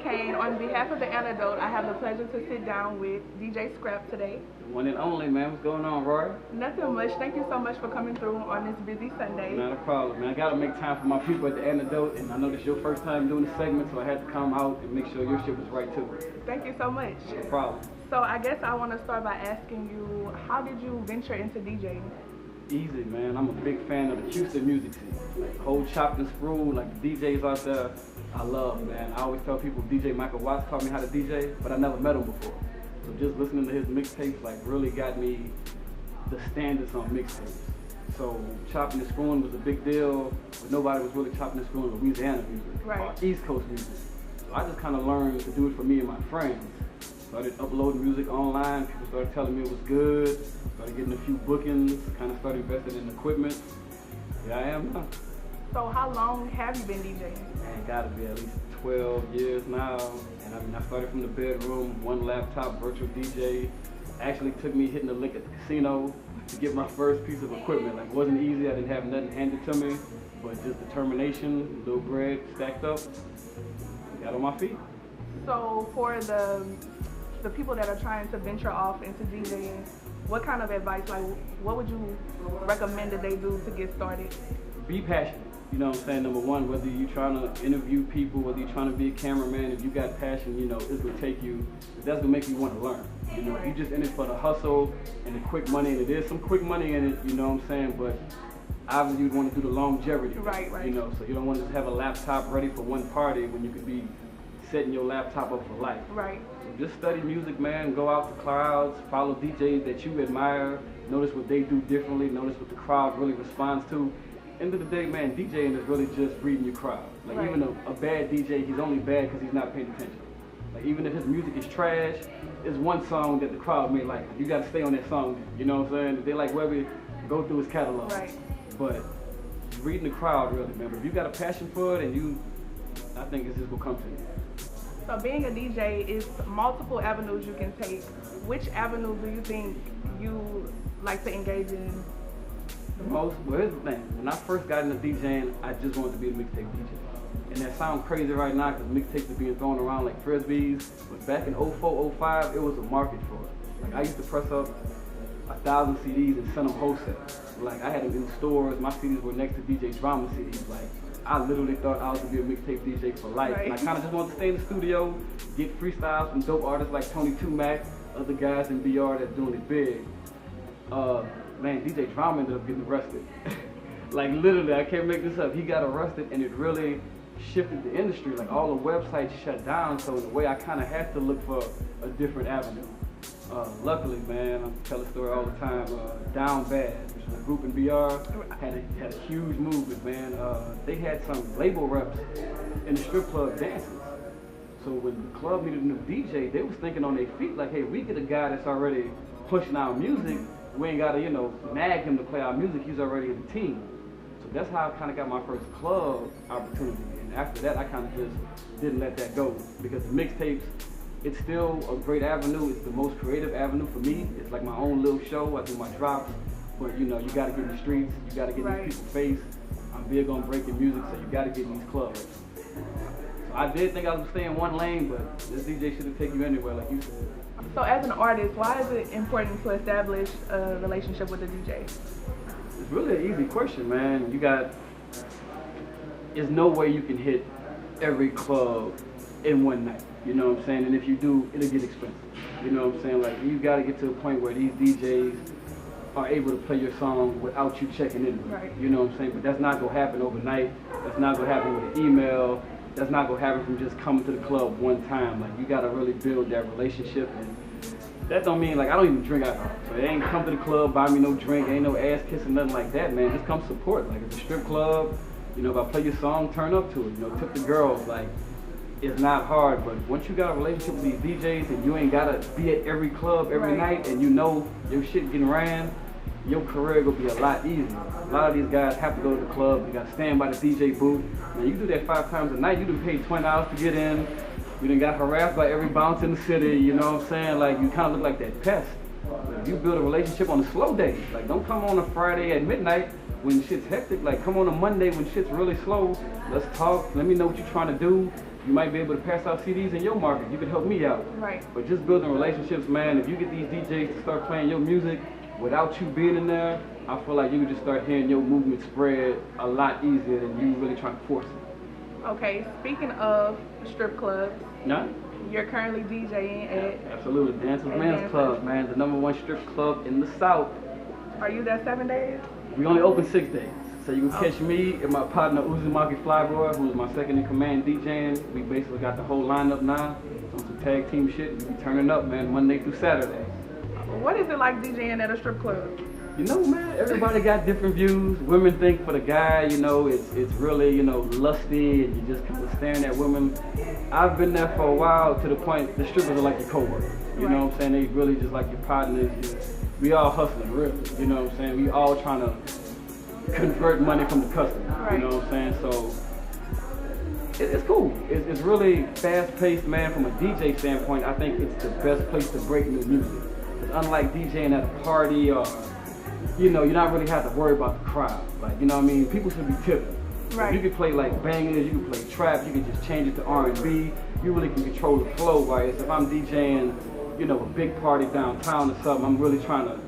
Cain. On behalf of The Antidote, I have the pleasure to sit down with DJ Scrap today. One and only, man. What's going on, Rari? Nothing much. Thank you so much for coming through on this busy Sunday. Not a problem, man. I got to make time for my people at The Antidote, and I know this is your first time doing the segment, so I had to come out and make sure your shit was right, too. Thank you so much. No problem. So I guess I want to start by asking you, how did you venture into DJing? Easy, man. I'm a big fan of the Houston music scene. Like, whole chopped and screwed, like the DJs out there, I love, man. I always tell people DJ Michael Watts taught me how to DJ, but I never met him before. So just listening to his mixtapes, like, really got me the standards on mixtapes. So chopping and screwing was a big deal, but nobody was really chopping and screwing Louisiana music, right, or East Coast music. So I just kind of learned to do it for me and my friends. Started uploading music online, people started telling me it was good, started getting a few bookings, kind of started investing in equipment. Here I am now. So how long have you been DJing? Man, gotta be at least 12 years now. And I mean, I started from the bedroom, one laptop, virtual DJ. Actually took me hitting the lick at the casino to get my first piece of equipment. Like, it wasn't easy, I didn't have nothing handed to me, but just determination, a little bread stacked up, got on my feet. So for the people that are trying to venture off into DJing, what kind of advice, like what would you recommend that they do to get started? Be passionate. You know what I'm saying? Number one, whether you're trying to interview people, whether you're trying to be a cameraman, if you got passion, you know, it's gonna take you, that's gonna make you want to learn. You know, if you just in it for the hustle and the quick money, and there is some quick money in it, you know what I'm saying? But obviously you'd want to do the longevity. Right. You know, so you don't want to just have a laptop ready for one party when you could be setting your laptop up for life. Right. So just study music, man. Go out to crowds, follow DJs that you admire, notice what they do differently, notice what the crowd really responds to. End of the day, man, DJing is really just reading your crowd. Like, right, even a bad DJ, he's only bad because he's not paying attention. Like, even if his music is trash, there's one song that the crowd may like. You got to stay on that song. You know what I'm saying? If they like whatever, go through his catalog. Right. But reading the crowd, really, man. But if you got a passion for it, and I think it's just gonna come to you. So being a DJ is multiple avenues you can take. Which avenue do you think you like to engage in? Well, here's the thing. When I first got into DJing, I just wanted to be a mixtape DJ. And that sounds crazy right now because mixtapes are being thrown around like frisbees. But back in 04, 05, it was a market for it. Like, I used to press up 1,000 CDs and send them wholesale. Like, I had them in stores. My CDs were next to DJ Drama CDs. Like, I literally thought I was going to be a mixtape DJ for life. Right. And I kind of just wanted to stay in the studio, get freestyles from dope artists like Tony 2 Mac, other guys in BR that's doing it big. Man, DJ Drama ended up getting arrested. Like, literally, I can't make this up. He got arrested, and it really shifted the industry. Like, all the websites shut down, so in a way, I kind of had to look for a different avenue. Luckily, man, I tell the story all the time, Down Bad, which is a group in BR, had a huge movement, man. They had some label reps in the strip club dancing. So when the club needed a new DJ, they was thinking on their feet, like, hey, we get a guy that's already pushing our music, we ain't gotta, you know, nag him to play our music, he's already in the team. So that's how I kind of got my first club opportunity. And after that, I kind of just didn't let that go, because the mixtapes, it's still a great avenue. It's the most creative avenue for me. It's like my own little show. I do my drops, but you know, you gotta get in the streets, you gotta get in people's face. I'm big on breaking music, so you gotta get in these clubs. So I did think I was gonna stay in one lane, but this DJ should have taken you anywhere, like you said. So as an artist, why is it important to establish a relationship with a DJ? It's really an easy question, man. There's no way you can hit every club in one night. You know what I'm saying? And if you do, it'll get expensive. You know what I'm saying? Like, you gotta get to a point where these DJs are able to play your song without you checking in. Right. You know what I'm saying? But that's not gonna happen overnight. That's not gonna happen with an email. That's not gonna happen from just coming to the club one time. Like, you gotta really build that relationship. And that don't mean, like, I don't even drink alcohol. So it ain't come to the club, buy me no drink, ain't no ass kissing, nothing like that, man. Just come support. Like, it's a strip club. You know, if I play your song, turn up to it. You know, tip the girls. Like, it's not hard, but once you got a relationship with these DJs and you ain't gotta be at every club every night, and you know your shit getting ran, your career gonna be a lot easier. A lot of these guys have to go to the club, they gotta stand by the DJ booth. Man, you do that 5 times a night, you done paid $20 to get in, you done got harassed by every bounce in the city, you know what I'm saying? Like, you kinda look like that pest. But if you build a relationship on a slow day, like, don't come on a Friday at midnight when shit's hectic, like, come on a Monday when shit's really slow, let's talk, let me know what you're trying to do, You might be able to pass out CDs in your market. You could help me out. Right. But just building relationships, man, if you get these DJs to start playing your music without you being in there, I feel like you could just start hearing your movement spread a lot easier than you really trying to force it. Okay, speaking of strip clubs, Yeah? you're currently DJing at... Absolutely. Dancers Men's Club, man. The #1 strip club in the South. Are you there 7 days? We only open 6 days. So you can catch me and my partner Uzumaki Flyboy, who's my second in command DJing. We basically got the whole lineup now. On some tag team shit. We be turning up, man, Monday through Saturday. What is it like DJing at a strip club? You know, man, everybody got different views. Women think for the guy, you know, it's really, you know, lusty and you're just kind of staring at women. I've been there for a while to the point the strippers are like your coworkers. You know what I'm saying? They really just like your partners. We all hustling, really. You know what I'm saying? We all trying to convert money from the customer. You know what I'm saying? So it's cool. It's really fast-paced, man. From a DJ standpoint, I think it's the best place to break new music. Because unlike DJing at a party or, you know, you're not really have to worry about the crowd. Like, you know what I mean? People should be tipping. Right. You can play like bangers, you can play trap, you can just change it to R&B. You really can control the flow, right? If I'm DJing, you know, a big party downtown or something, I'm really trying to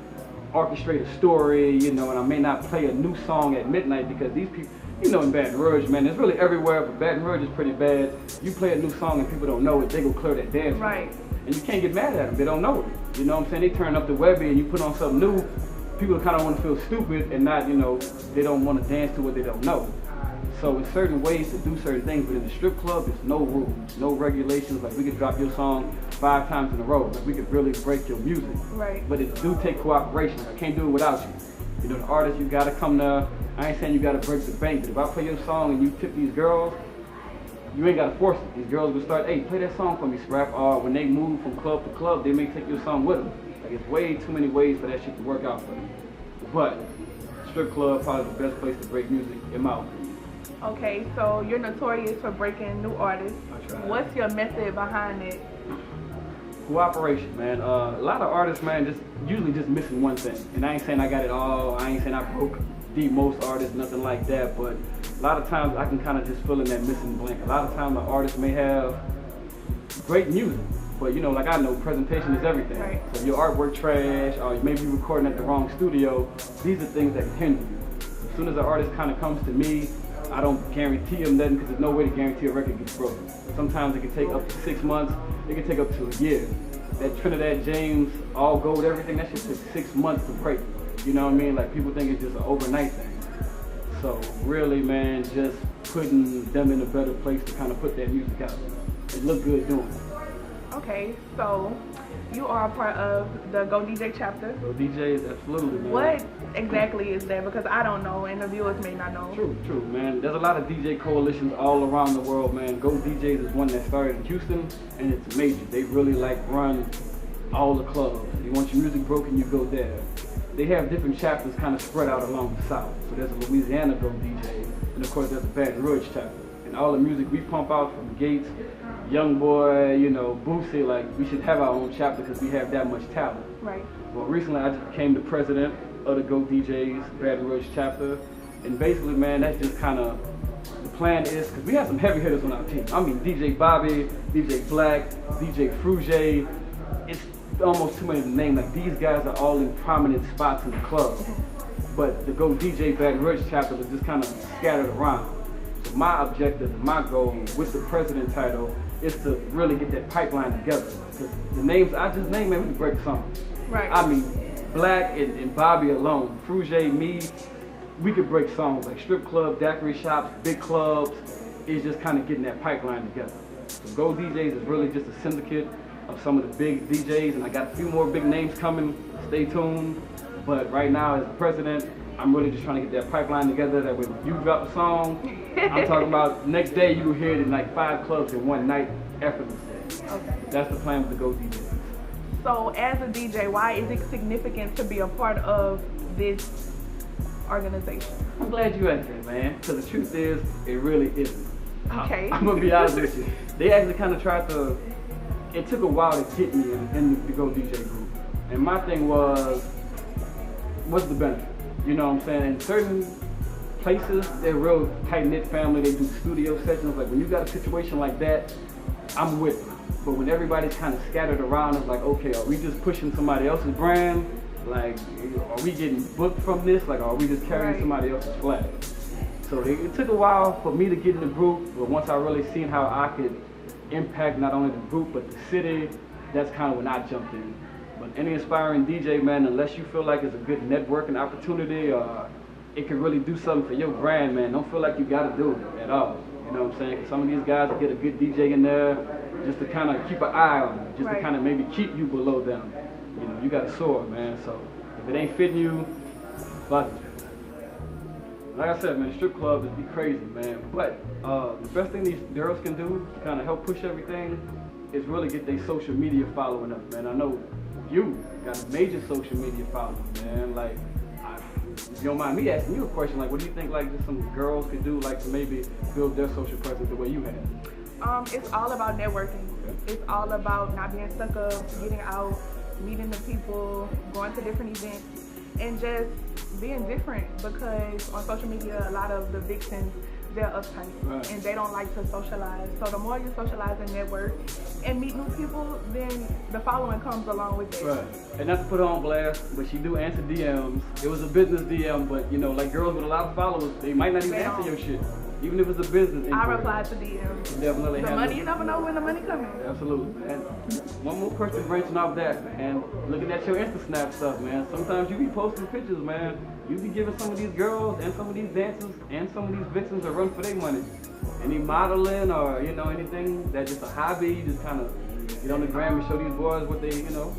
orchestrate a story, you know, and I may not play a new song at midnight because these people, you know, in Baton Rouge, man, it's really everywhere, but Baton Rouge is pretty bad. You play a new song and people don't know it, they go clear that dance. Right. And you can't get mad at them, they don't know it. You know what I'm saying? They turn up the Webby and you put on something new, people kind of want to feel stupid and not, you know, they don't want to dance to what they don't know. So there's certain ways to do certain things, but in the strip club, there's no rules, no regulations. Like we could drop your song 5 times in a row. Like we could really break your music. Right. But it do take cooperation. I can't do it without you. You know, the artist, you gotta come there. I ain't saying you gotta break the bank, but if I play your song and you tip these girls, you ain't gotta force it. These girls will start, hey, play that song for me, Scrap. Or when they move from club to club, they may take your song with them. Like it's way too many ways for that shit to work out for them. But strip club probably the best place to break music in my opinion. Okay, so you're notorious for breaking new artists. What's your method behind it? Cooperation, man. A lot of artists, man, usually just missing one thing. And I ain't saying I got it all. I ain't saying I broke the most artists, nothing like that. But a lot of times I can kind of just fill in that missing blank. A lot of times the artist may have great music, but you know, like I know, presentation is everything. Right. So if your artwork trash, or you may be recording at the wrong studio, these are things that can hinder you. As soon as the artist kind of comes to me, I don't guarantee them nothing because there's no way to guarantee a record gets broken. Sometimes it can take up to 6 months, it can take up to a year. That Trinidad James, all gold, everything, that shit took 6 months to break. You know what I mean? Like people think it's just an overnight thing. So really, man, just putting them in a better place to kind of put that music out. It look good doing it. Okay, so you are a part of the GODJ chapter. GODJ is absolutely, man. What exactly is that? Because I don't know, and the viewers may not know. True, man. There's a lot of DJ coalitions all around the world, man. GODJ is one that started in Houston, and it's major. They really like run all the clubs. You want your music broken, you go there. They have different chapters kind of spread out along the South. So there's a Louisiana GODJ, and of course there's a Baton Rouge chapter. And all the music we pump out from Gates, Young Boy, you know, Boosie, like we should have our own chapter because we have that much talent. Right. Well, recently I just became the president of the GODJ's Baton Rouge chapter, and basically, man, that's just kind of the plan is because we have some heavy hitters on our team. I mean, DJ Bobby, DJ Black, DJ Rouge. It's almost too many to name. Like these guys are all in prominent spots in the club, but the GODJ Baton Rouge chapter was just kind of scattered around. So my objective and my goal with the president title is to really get that pipeline together. Because the names I just named, man, we can break songs. Right. I mean, Black and Bobby alone, Rouge, me, we could break songs like strip club, daiquiri shops, big clubs. It's just kind of getting that pipeline together. So GODJs is really just a syndicate of some of the big DJs, and I got a few more big names coming. Stay tuned. But right now, as the president, I'm really just trying to get that pipeline together. That way, when you drop a song, I'm talking about next day you will hear it in like 5 clubs in one night effortlessly. Okay. That's the plan with the GODJ. So, as a DJ, why is it significant to be a part of this organization? I'm glad you asked that, man. Because the truth is, it really isn't. Okay. I'm gonna be honest with you. They actually kind of tried to. It took a while to get me in the GODJ group, and my thing was, what's the benefit? You know what I'm saying? And certain places, they're real tight-knit family. They do studio sessions. Like when you got a situation like that, I'm with it. But when everybody's kind of scattered around, it's like, okay, are we just pushing somebody else's brand? Like, are we getting booked from this? Like, are we just carrying somebody else's flag? So it took a while for me to get in the group, but once I really seen how I could impact not only the group, but the city, that's kind of when I jumped in. But any aspiring DJ, man, unless you feel like it's a good networking opportunity, it can really do something for your brand, man. Don't feel like you got to do it at all. You know what I'm saying? 'Cause some of these guys will get a good DJ in there just to kind of keep an eye on them, just to kind of maybe keep you below them. You know, you got to soar, man. So if it ain't fitting you, fuck it. Like I said, man, strip clubs would be crazy, man. But the best thing these girls can do to kind of help push everything is really get their social media following up, man. I know you got a major social media following, man. Like, if you don't mind me asking you a question, like, what do you think, like, just some girls could do, like, to maybe build their social presence the way you have? It's all about networking. It's all about not being stuck up, getting out, meeting the people, going to different events, and just being different, because on social media, a lot of the vixens, they're uptight, and they don't like to socialize. So the more you socialize and network and meet new people, then the following comes along with it. Right. And not to put her on blast, but she do answer DMs. It was a business DM, but you know, like girls with a lot of followers, they might not even answer your shit. Even if it's a business. I reply to DMs. Definitely. The money, you never know when the money coming. Absolutely. And one more question branching off that, man. Looking at your Insta Snap stuff, man. Sometimes you be posting pictures, man. You be giving some of these girls and some of these dancers and some of these vixens a run for their money. Any modeling or, you know, anything that's just a hobby, you just kind of get on the gram and show these boys what they, you know.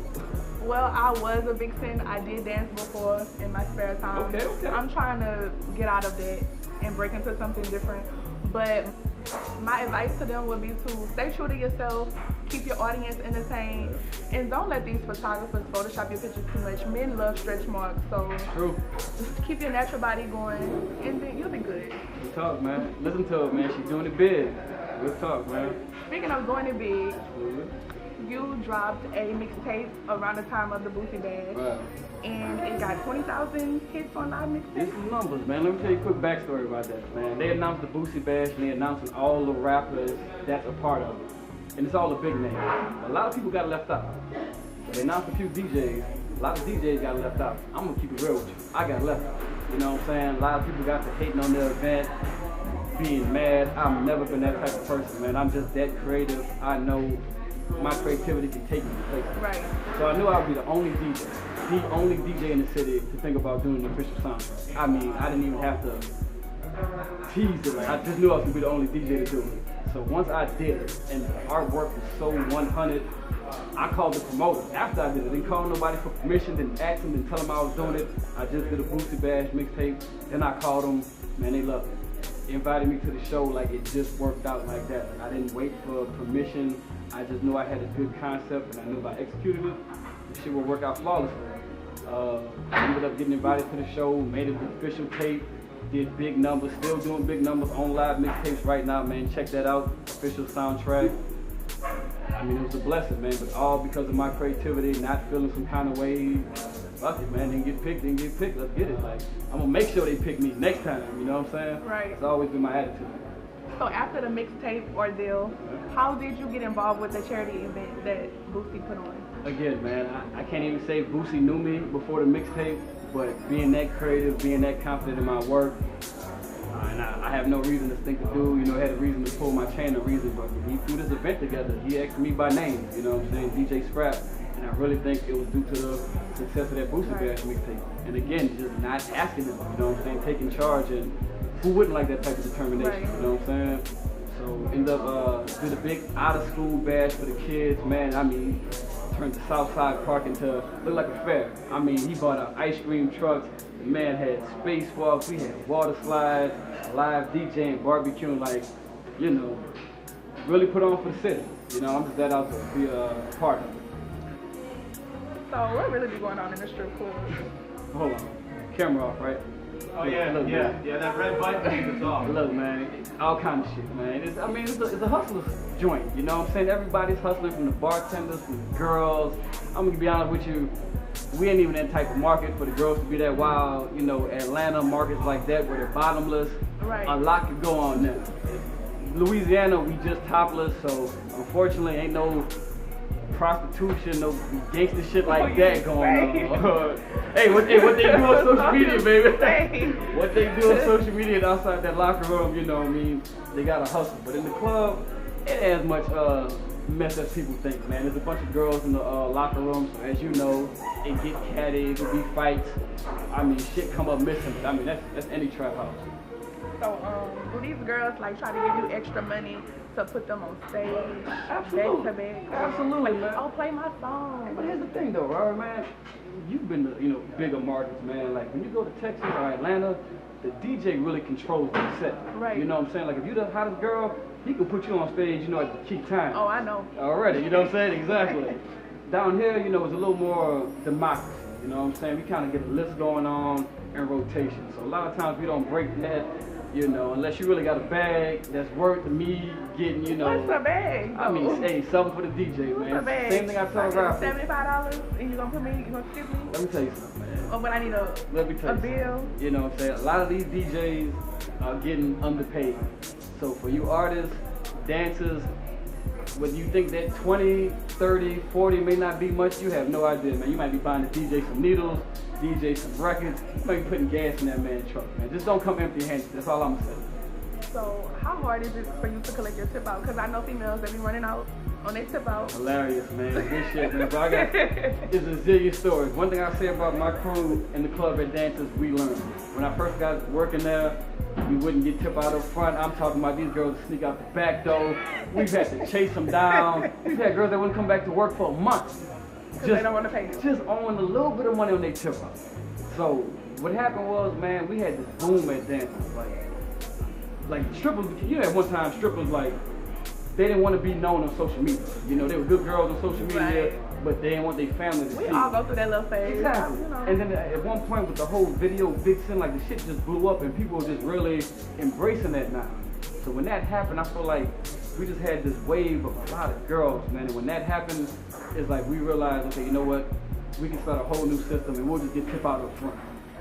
Well, I was a vixen. I did dance before in my spare time. Okay. I'm trying to get out of that and break into something different. But my advice to them would be to stay true to yourself, keep your audience entertained, and don't let these photographers Photoshop your pictures too much. Men love stretch marks, so just keep your natural body going, and then you'll be good. Good talk, man. Listen to her, man. She's doing it big. Good talk, man. Speaking of doing it big, you dropped a mixtape around the time of the Boosie Bash. Right. And it got 20,000 hits on live mixtape. This is numbers, man. Let me tell you a quick backstory about that, man. They announced the Boosie Bash and they announcing all the rappers that's a part of it. And it's all a big name. A lot of people got left out. They announced a few DJs. A lot of DJs got left out. I'm gonna keep it real with you. I got left out. You know what I'm saying? A lot of people got to hating on the event, being mad. I've never been that type of person, man. I'm just that creative. I know my creativity can take me to places. Right. So I knew I would be the only DJ in the city to think about doing an official soundtrack. I mean, I didn't even have to tease it. Like, I just knew I was gonna be the only DJ to do it. So once I did it, and the artwork was so 100, I called the promoter after I did it. Didn't call nobody for permission, didn't ask them, didn't tell them I was doing it. I just did a Boosie Bash mixtape. Then I called them, man, they loved it. They invited me to the show, like it just worked out like that. Like, I didn't wait for permission. I just knew I had a good concept, and I knew if I executed it, the shit would work out flawlessly. I ended up getting invited to the show, made it an official tape, did big numbers, still doing big numbers on live mixtapes right now, man. Check that out, official soundtrack. I mean, it was a blessing, man, but all because of my creativity, not feeling some kind of way. Fuck it, man, didn't get picked, let's get it. Like, I'm gonna make sure they pick me next time, you know what I'm saying? Right. It's always been my attitude. So after the mixtape ordeal, how did you get involved with the charity event that Boosie put on? Again, man, I can't even say Boosie knew me before the mixtape, but being that creative, being that confident in my work, and I have no reason to think to do, you know, had a reason to pull my chain, a reason, but he threw this event together. He asked me by name, you know what I'm saying, DJ Scrap, and I really think it was due to the success of that Boosie Bash mixtape. And again, just not asking him, you know what I'm saying, taking charge, and who wouldn't like that type of determination, you know what I'm saying? So end up did a big out of school bash for the kids, man. I mean, turned the Southside Park into looked like a fair. I mean, he bought out ice cream trucks. The man had spacewalks. We had water slides, live DJing, barbecuing. Like, you know, really put on for the city. You know, I'm just that out to be a part of it. So what really be going on in the strip club? Hold on, camera off, right? Oh yeah, look, yeah, man. yeah. That red button is off. Look, man, all kind of shit, man. It's a hustler's joint. You know what I'm saying? Everybody's hustling, from the bartenders, from the girls. I'm gonna be honest with you. We ain't even that type of market for the girls to be that wild. You know, Atlanta markets like that where they're bottomless. Right. A lot could go on there. Louisiana, we just topless, so unfortunately ain't no prostitution, no gangster shit like that going on. Hey, what they do on social media, baby. What they do on social media and outside that locker room, you know what I mean? They gotta hustle. But in the club, it ain't as much mess as people think, man. There's a bunch of girls in the locker room, so as you know, it get catty, it could be fights. I mean, shit come up missing. I mean, that's any trap house. So, do these girls like try to give you extra money to put them on stage? Absolutely. Back to back? Absolutely, Like, man. oh, play my song. But here's the thing, though, Rari, man. You've been to, bigger markets, man. Like, when you go to Texas or Atlanta, the DJ really controls the set. Right. You know what I'm saying? Like, if you're the hottest girl, he can put you on stage, at the key time. Oh, I know. Already, you know what I'm saying? Exactly. Down here, it's a little more democracy. You know what I'm saying? We kind of get a list going on in rotation. So a lot of times we don't break that, unless you really got a bag that's worth me getting, What's a bag? I mean, hey, something for the DJ, man. What's a bag? Same thing I tell rappers. $75 and you gonna skip me? Let me tell you something, man. Or when I need a bill? You know what I'm saying? A lot of these DJs are getting underpaid. So for you artists, dancers, whether you think that 20, 30, 40 may not be much, you have no idea, man. You might be buying the DJ some needles, DJ some records, you might be putting gas in that man's truck, man. Just don't come empty-handed. That's all I'm gonna say. So how hard is it for you to collect your tip out? Because I know females that be running out on their tip out. Hilarious, man. This shit, man. But it's a zillion stories. One thing I say about my crew in the club at Dancers, we learned. When I first got working there, we wouldn't get tip out up front. I'm talking about these girls that sneak out the back door. We've had to chase them down. We've had girls that wouldn't come back to work for a month. Because they don't want to pay you. Just owing a little bit of money on their tip out. So what happened was, man, we had this boom at Dancers. Like strippers, at one time strippers, like, they didn't want to be known on social media. They were good girls on social media, but they didn't want their family to see. We all go through that little phase. Exactly. And then at one point with the whole video vixen, like the shit just blew up and people were just really embracing that now. So when that happened, I feel like we just had this wave of a lot of girls, man. And when that happened, it's like we realized, okay, you know what? We can start a whole new system and we'll just get tip out up front.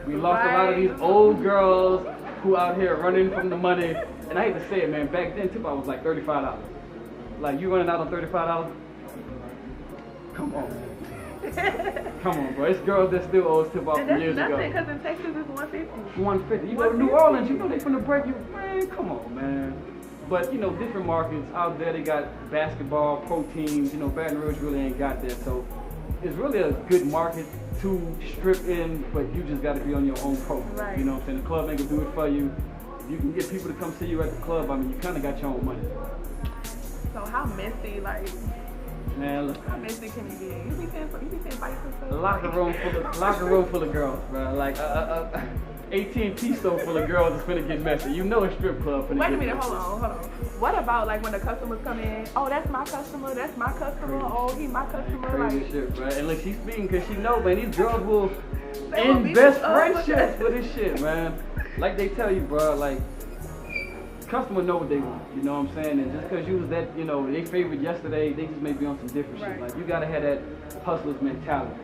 We lost a lot of these old girls who out here running from the money. And I hate to say it, man, back then tip out was like $35. Like, you running out on $35? Come on. Come on, bro. It's girls that still owe us tip out from years ago. That's nothing, because in Texas it's $150. $150. You go to New Orleans, they finna break you. Man, come on, man. But, different markets out there, they got basketball, pro teams. Baton Rouge really ain't got that. So it's really a good market to strip in, but you just got to be on your own program. Right. You know what I'm saying? The club ain't gonna do it for you. If you can get people to come see you at the club, I mean, you kind of got your own money. So how messy, man, look, how messy can you be? You be seeing fights and stuff? Locker room full of girls, bro. Like AT&T store full of girls is finna get messy. A strip club finna Wait a get minute, messy. hold on. What about when the customers come in? Oh, that's my customer. That's my customer. Oh, he my customer. Crazy shit, bro. And look, she's speaking because she know, man. These girls will invest friendships for this shit, man. Like they tell you, bro. Like, customer know what they want. You know what I'm saying? And just because you was that, they favorite yesterday, they just may be on some different shit. Like, you gotta have that hustler's mentality.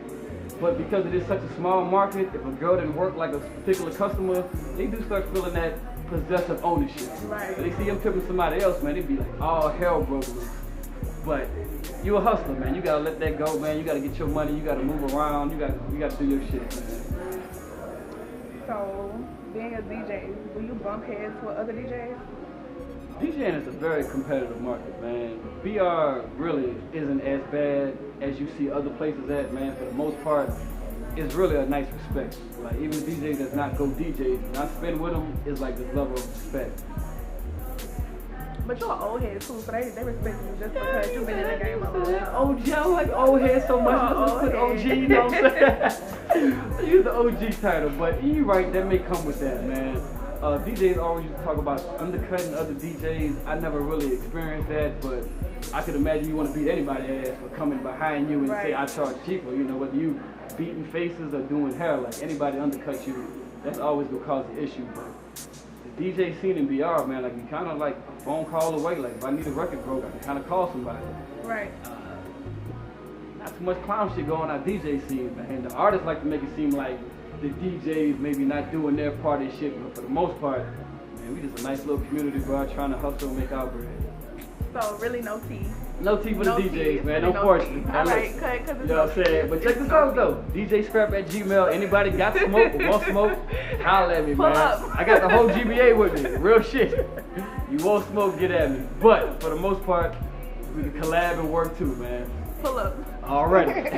But because it is such a small market, if a girl didn't work like a particular customer, they do start feeling that possessive ownership. Right. So they see them tipping somebody else, man, they be like, all hell broke loose. But you a hustler, man. You gotta let that go, man. You gotta get your money. You gotta move around. You gotta do your shit, man. So, being a DJ, will you bump heads with other DJs? DJing is a very competitive market, man. BR really isn't as bad as you see other places at, man. For the most part, it's really a nice respect. Like, even DJs that's not GODJ, when I spend with them, it's like this level of respect. But you're an old head too, so they respect you just because you've been in the game a long time. OG, I don't like old head so much. Let's just put OG, you know what I'm saying? I use the OG title, but you're right, that may come with that, man. DJs always used to talk about undercutting other DJs. I never really experienced that, but I could imagine you want to beat anybody's ass for coming behind you and say, I charge cheaper. Whether you beating faces or doing hair, like anybody undercut you, that's always gonna cause an issue. But the DJ scene in BR, man, like you kind of like a phone call away. Like if I need a record broke, I can kind of call somebody. Right. Not too much clown shit going on DJ scene, man. And the artists like to make it seem like the DJs maybe not doing their part of shit, but for the most part, man, we just a nice little community, bro, trying to hustle and make our bread. So really no tea. No tea for the DJs, tea. man. Really Unfortunately. No Alright, cause it's you know what I'm saying? But check this out though. DJ Scrap at Gmail. Anybody got smoke or want smoke? Holla at me, Pull man. up. I got the whole GBA with me. Real shit. You want smoke, get at me. But for the most part, we can collab and work too, man. Pull up. Alright.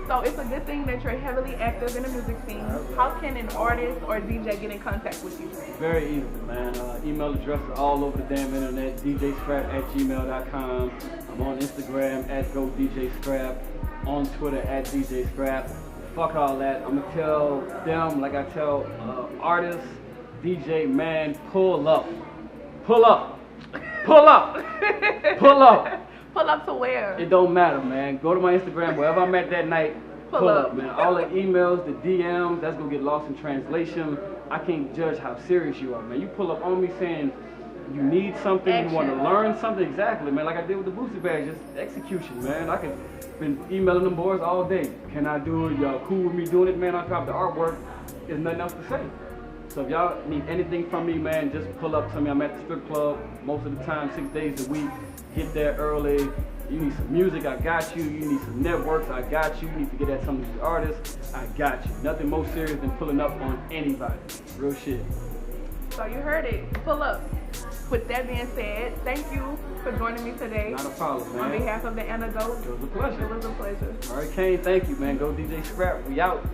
So it's a good thing that you're heavily active in the music scene. How can an artist or DJ get in contact with you? Very easy, man. Email addresses all over the damn internet. djscrap@gmail.com. I'm on Instagram at GODJ on Twitter at DJ Scrap. Fuck all that. I'm gonna tell them like I tell artists, DJ, man, pull up. Pull up. Pull up. Pull up. Pull up to where? It don't matter, man. Go to my Instagram, wherever I'm at that night, pull up, man. All the emails, the DMs, that's gonna get lost in translation. I can't judge how serious you are, man. You pull up on me saying you need something, Action. you want to learn something, exactly, man. Like I did with the Boosie bag, just execution, man. I can been emailing them boys all day. Can I do it? Y'all cool with me doing it, man? I drop the artwork. There's nothing else to say. So if y'all need anything from me, man, just pull up to me. I'm at the strip club most of the time, 6 days a week. Get there early. You need some music, I got you. You need some networks, I got you. You need to get at some of these artists, I got you. Nothing more serious than pulling up on anybody. Real shit. So you heard it. Pull up. With that being said, thank you for joining me today. Not a problem, man. On behalf of the Antidote. It was a pleasure. It was a pleasure. Rari Cain, thank you, man. Go DJ Scrap. We out.